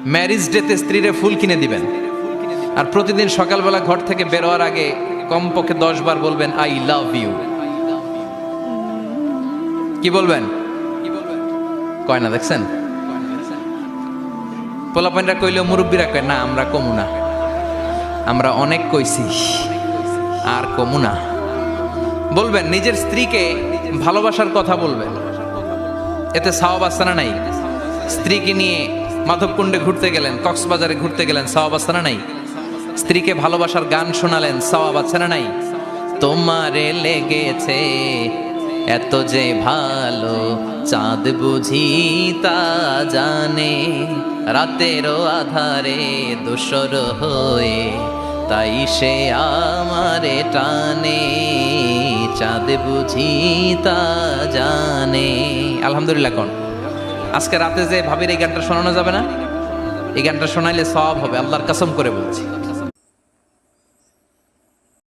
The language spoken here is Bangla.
ম্যারিজ ডেতে স্ত্রীরে ফুল কিনে দিবেন, আর প্রতিদিন সকালবেলা ঘর থেকে বেরোয়ার আগে কমপক্ষে 10 বার বলবেন আই লাভ ইউ। কি বলবেন? কয় না, দেখছেন? পোলাপাইনরা কইলেও মুরব্বীরা কয় না, আমরা কমু না, আমরা অনেক কইছি আর কমু না। বলবেন, নিজের স্ত্রীকে ভালোবাসার কথা বলবেন, এতে সওয়াব আছে না নাই? স্ত্রীকে নিয়ে মাধবকুণ্ডে ঘুরতে গেলেন, কক্সবাজারে ঘুরতে গেলেন, সওয়াব আছে না নাই? স্ত্রীকে ভালোবাসার গান শোনালেন, সওয়াব আছে না নাই? তোমারে লেগেছে এত যে ভালো, চাঁদ বুঝি তা জানে, রাতেরও আধারে দোসর হয়ে, তাই সে আমারে টানে, চাঁদ বুঝি তা জানে। আলহামদুলিল্লাহ। কোন আজকে রাতে যে ভাবির এই গানটা শোনানো যাবে না? এই গানটা শোনাইলে সওয়াব হবে, আল্লাহর কসম করে বলছি।